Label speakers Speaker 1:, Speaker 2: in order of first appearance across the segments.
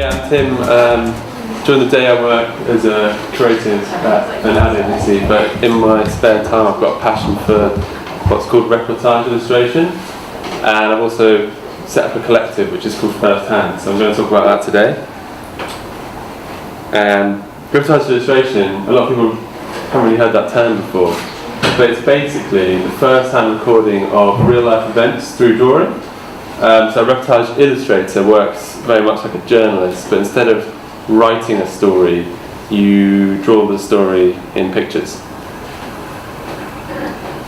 Speaker 1: Yeah, I'm Tim. During the day I work as a creative at an ad agency, but in my spare time I've got a passion for what's called reportage illustration, and I've also set up a collective which is called First Hand, so I'm going to talk about that today. Reportage illustration, a lot of people haven't really heard that term before, but it's basically the first-hand recording of real-life events through drawing. So a reportage illustrator works very much like a journalist, but instead of writing a story, you draw the story in pictures.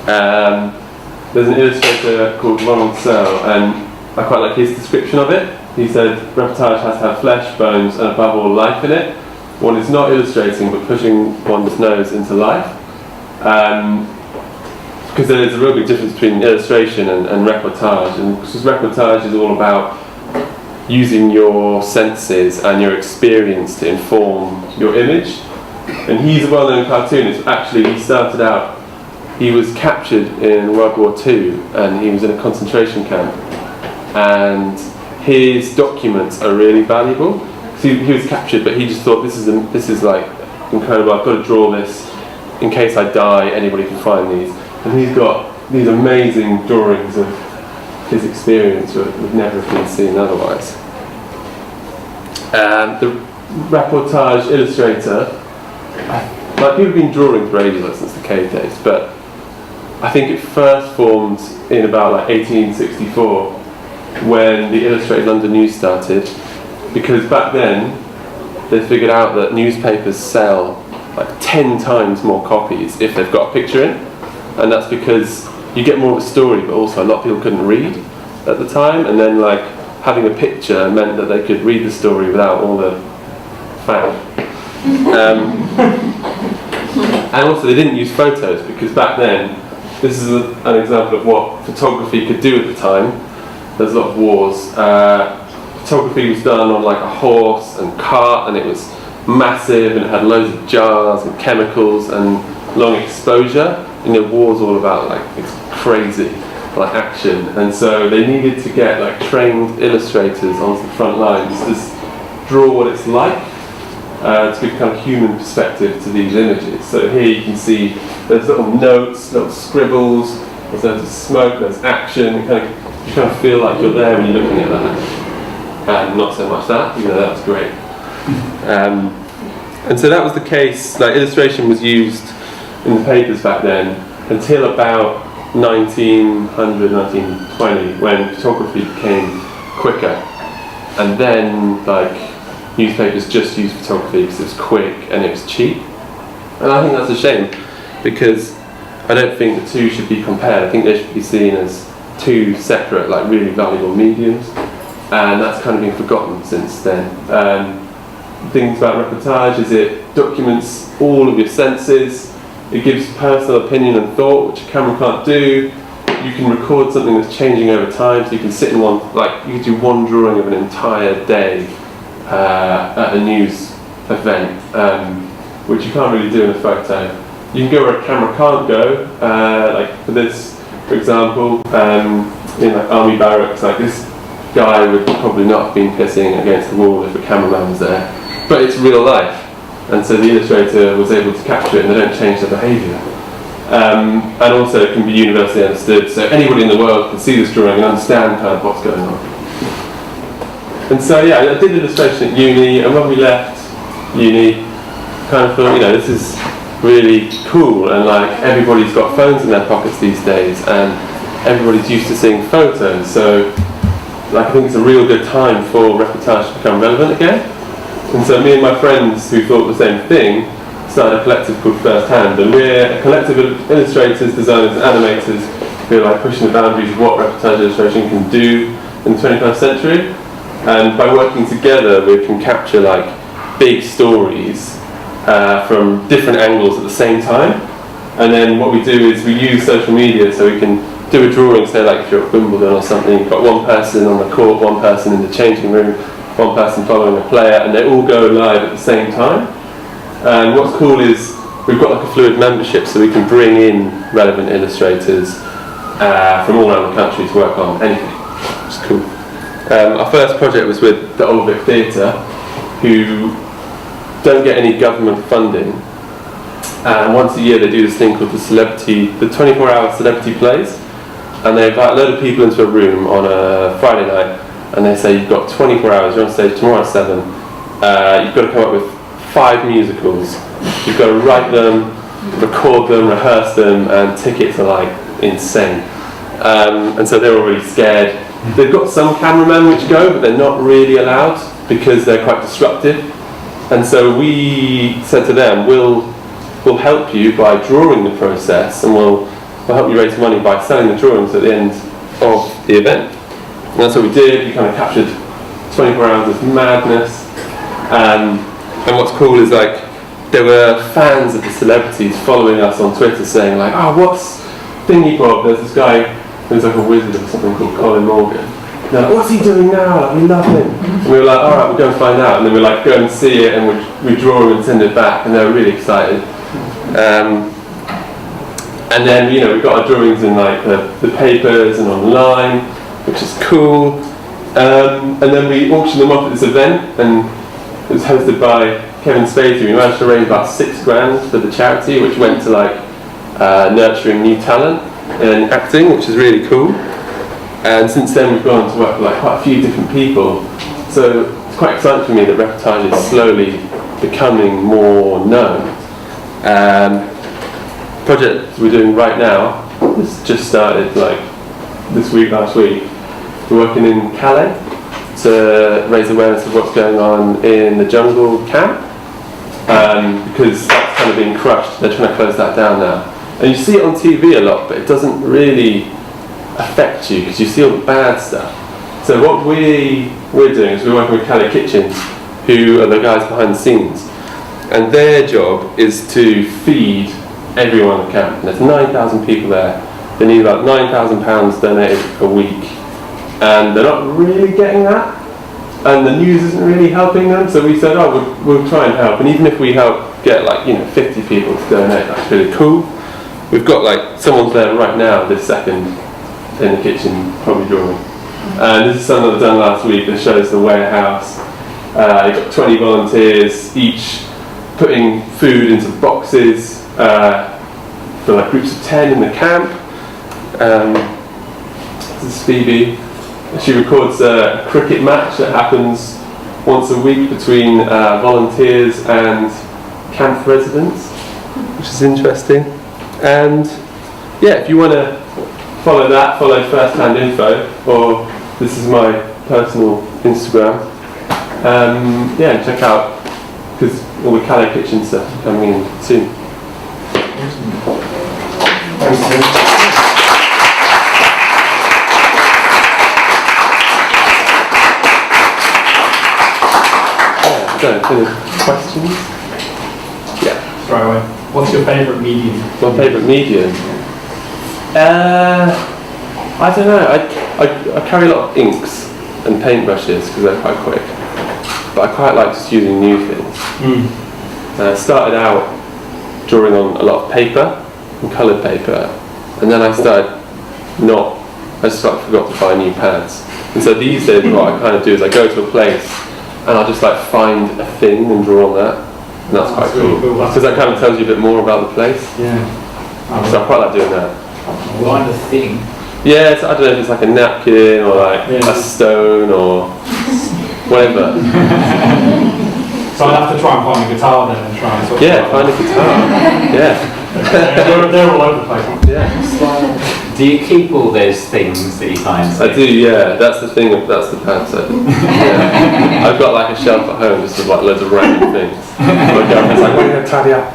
Speaker 1: There's an illustrator called Ronald Searle, and I quite like his description of it. He said, reportage has to have flesh, bones, and above all life in it. One is not illustrating, but pushing one's nose into life. Because there's a real big difference between illustration and reportage, and because reportage is all about using your senses and your experience to inform your image. And he's a well-known cartoonist. Actually, he started out, he was captured in World War II, and he was in a concentration camp, and his documents are really valuable. So he was captured, but he just thought, this is like incredible, I've got to draw this in case I die, anybody can find these. And he's got these amazing drawings of his experience that would never have been seen otherwise. The reportage illustrator, like people have been drawing for ages, since the cave days, but I think it first formed in about like 1864 when the Illustrated London News started, because back then they figured out that newspapers sell like 10 times more copies if they've got a picture in. And that's because you get more of a story, but also a lot of people couldn't read at the time, and then like having a picture meant that they could read the story without all the fat. And also they didn't use photos, because back then, this is an example of what photography could do at the time. There's a lot of wars. Photography was done on like a horse and cart, and it was massive, and it had loads of jars and chemicals and long exposure. You know, war's all about like it's crazy, like action, and so they needed to get like trained illustrators onto the front lines to draw what it's like, to give kind of human perspective to these images. So here you can see there's little notes, little scribbles, there's loads of smoke, there's action. You kind of feel like you're there when you're looking at that, and not so much that, even though that was great. And so that was the case. Like illustration was used in the papers back then until about 1900, 1920, when photography became quicker, and then like newspapers just used photography because it was quick and it was cheap. And I think that's a shame, because I don't think the two should be compared. I think they should be seen as two separate, like really valuable mediums, and that's kind of been forgotten since then. Things about reportage is it documents all of your senses. It gives personal opinion and thought, which a camera can't do. You can record something that's changing over time, so you can sit in one, like you can do one drawing of an entire day at a news event, which you can't really do in a photo. You can go where a camera can't go, like for this, for example, in like army barracks, like this guy would probably not have been pissing against the wall if a cameraman was there, but it's real life. And so the illustrator was able to capture it, and they don't change their behaviour. And also it can be universally understood, so anybody in the world can see this drawing and understand kind of what's going on. And so yeah, I did illustration at uni, and when we left uni, kind of thought, you know, this is really cool, and like everybody's got phones in their pockets these days, and everybody's used to seeing photos, so like I think it's a real good time for reportage to become relevant again. And so me and my friends who thought the same thing started a collective called First Hand, and we're a collective of illustrators, designers and animators who are like pushing the boundaries of what reportage illustration can do in the 21st century. And by working together we can capture like big stories from different angles at the same time. And then what we do is we use social media, so we can do a drawing, say like if you're at Wimbledon or something, you've got one person on the court, one person in the changing room, one person following a player, and they all go live at the same time. And what's cool is we've got like a fluid membership, so we can bring in relevant illustrators from all around the country to work on anything, which is cool. Our first project was with the Old Vic Theatre, who don't get any government funding, and once a year they do this thing called the 24-hour celebrity plays, and they invite a load of people into a room on a Friday night, and they say, you've got 24 hours, you're on stage tomorrow at 7, you've got to come up with 5 musicals, you've got to write them, record them, rehearse them, and tickets are like insane. And so they're already scared. They've got some cameramen which go, but they're not really allowed because they're quite disruptive. And so we said to them, we'll help you by drawing the process, and we'll help you raise money by selling the drawings at the end of the event. And that's what we did. We kind of captured 24 hours of madness. And what's cool is like there were fans of the celebrities following us on Twitter saying like, oh, what's Thingy Bob? There's this guy who's like a wizard or something called Colin Morgan. And they're like, what's he doing now? Like, we love him. And we were like, all right, we'll go and find out. And then we like go and see it, and we draw him and send it back, and they were really excited. And then, you know, we got our drawings in like the papers and online, which is cool. And then we auctioned them off at this event, and it was hosted by Kevin Spacey. We managed to raise about $6,000 for the charity, which went to like nurturing new talent in acting, which is really cool. And since then we've gone on to work with like quite a few different people. So it's quite exciting for me that reportage is slowly becoming more known. Project we're doing right now, this just started like this week, last week. We're working in Calais to raise awareness of what's going on in the jungle camp, because that's kind of being crushed. They're trying to close that down now. And you see it on TV a lot, but it doesn't really affect you because you see all the bad stuff. So what we're doing is we're working with Calais Kitchens, who are the guys behind the scenes, and their job is to feed everyone at the camp. And there's 9,000 people there. They need about £9,000 donated a week, and they're not really getting that, and the news isn't really helping them. So we said, oh, we'll try and help, and even if we help get like 50 people to donate, that's really cool. We've got like someone's there right now, this second, in the kitchen, probably drawing. And this is something that was done last week that shows the warehouse. You've got 20 volunteers, each putting food into boxes for like groups of 10 in the camp. This is Phoebe. She records a cricket match that happens once a week between volunteers and camp residents, which is interesting. And yeah, if you want to follow that, follow First Hand Info, or this is my personal Instagram. Yeah, check out, because all the Calais Kitchen stuff is coming in soon.
Speaker 2: Thanks, Tim.
Speaker 1: Any questions? Yeah.
Speaker 3: Straight away. What's your favourite medium?
Speaker 1: My favourite medium? I don't know. I carry a lot of inks and paintbrushes because they're quite quick. But I quite like just using new things. I started out drawing on a lot of paper and coloured paper, and then I just forgot to buy new pads. And so these days what I kind of do is I go to a place and I'll just like find a thing and draw on that, and that's quite
Speaker 3: really
Speaker 1: cool. Because that kind of tells you a bit more about the place.
Speaker 3: Yeah.
Speaker 1: So I quite like doing that.
Speaker 3: Find a thing.
Speaker 1: Yeah, so I don't know if it's like a napkin or like a stone or whatever.
Speaker 3: So I'd have to try and find a guitar then and try and sort of
Speaker 1: find a guitar. Yeah.
Speaker 3: they're all over the place.
Speaker 1: Yeah.
Speaker 4: Do you keep all those things that you find?
Speaker 1: I do, yeah. That's the thing. That's the pad set. Yeah. I've got like a shelf at home just with like loads of random things. My girlfriend's like, "What are you going to tidy up?"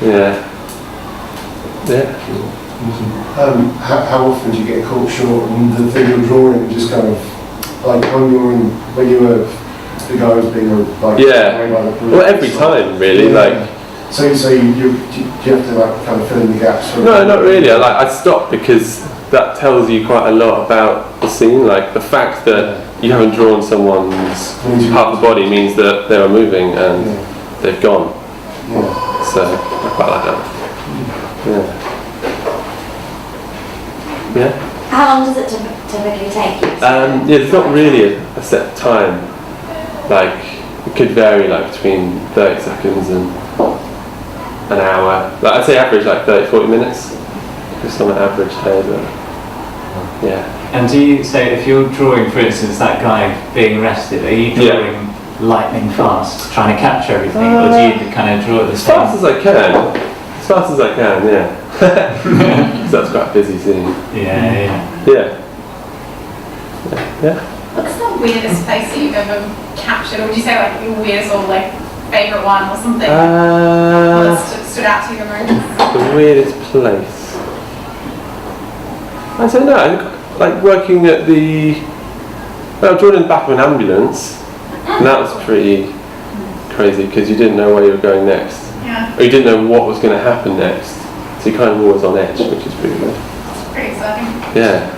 Speaker 1: Yeah.
Speaker 2: How often do you get caught short on the thing you're drawing, just kind of like when you were the guy who's being like
Speaker 1: well, every time really
Speaker 2: So you have to like kind of fill in the gaps?
Speaker 1: No, not really. I stopped because that tells you quite a lot about the scene. Like the fact that you haven't drawn someone's half the body means that they were moving and they've gone.
Speaker 2: Yeah.
Speaker 1: So I quite like that. Yeah. Yeah.
Speaker 5: How long does it typically take you?
Speaker 1: It's not really a set time. like it could vary like between 30 seconds and an hour. Like I'd say average like 30-40 minutes, just on an average day. But yeah.
Speaker 4: And do you, so if you're drawing, for instance, that guy being arrested, are you drawing lightning fast, trying to capture everything, or do you kind of draw at the
Speaker 1: As
Speaker 4: same?
Speaker 1: fast as I can. As fast as I can, yeah. Because that's quite a busy scene.
Speaker 4: Yeah.
Speaker 5: What's the weirdest place that you've ever captured? Or would you say like your weirdest or like favourite one or something that stood out to you the most?
Speaker 1: The weirdest place. I don't know. Like working at I was drawn in the back of an ambulance, and that was pretty crazy because you didn't know where you were going next.
Speaker 5: Yeah.
Speaker 1: Or you didn't know what was going to happen next. So you're kind of always on edge, which is pretty good.
Speaker 5: It's pretty exciting.
Speaker 1: Yeah.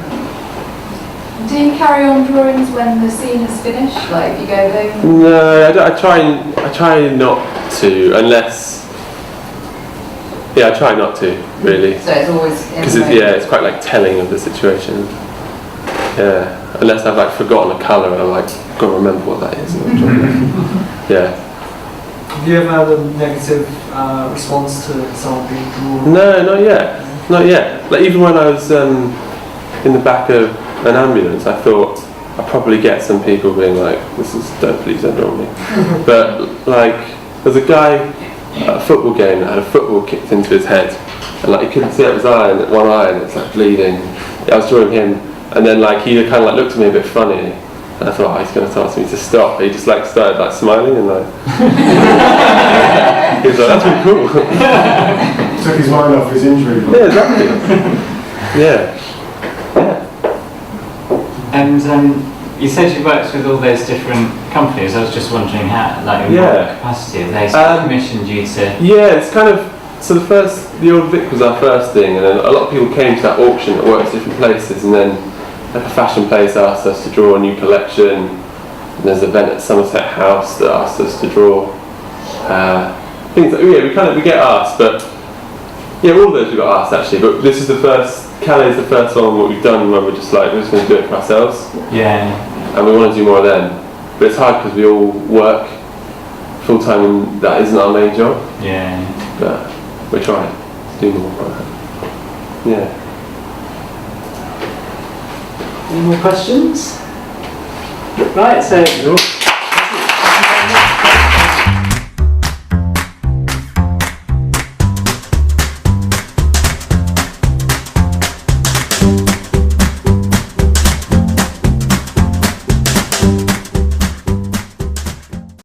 Speaker 6: Do you carry on drawings when the scene is finished? Like you go home?
Speaker 1: No, I try not to, unless. Yeah, I try not to, really.
Speaker 6: So it's always in
Speaker 1: Because
Speaker 6: the moment.
Speaker 1: it's quite like telling of the situation. Yeah. Unless I've like forgotten a colour and I'm like, got to remember what that is. Yeah.
Speaker 7: Have you ever had a negative response to someone being drawn?
Speaker 1: No, not yet. Not yet. Like even when I was in the back of an ambulance, I thought I'd probably get some people being like, please don't draw me. But like, there's a guy at a football game that had a football kicked into his head, and like he couldn't see out his eye, and one eye, and it's like bleeding. I was drawing him, and then like he kind of like looked at me a bit funny, and I thought, he's going to ask me to stop. He just like started like smiling and like he was like, that's really cool.
Speaker 2: Took his mind off his injury.
Speaker 1: Yeah, exactly. Yeah.
Speaker 4: And you said you worked with all those different companies. I was just wondering how, like, in what capacity have they commissioned you to?
Speaker 1: Yeah, it's kind of, so the Old Vic was our first thing, and then a lot of people came to that auction that works different places, and then like a fashion place asked us to draw a new collection, and there's an event at Somerset House that asked us to draw things like, we get asked, but yeah, all of those we got asked actually, but this is the first, Calais is the first one what we've done where we're just like, we're just going to do it for ourselves.
Speaker 4: Yeah.
Speaker 1: And we want to do more of them. But it's hard because we all work full time and that isn't our main job.
Speaker 4: Yeah.
Speaker 1: But we're trying to do more. Yeah.
Speaker 4: Any more questions? Right, so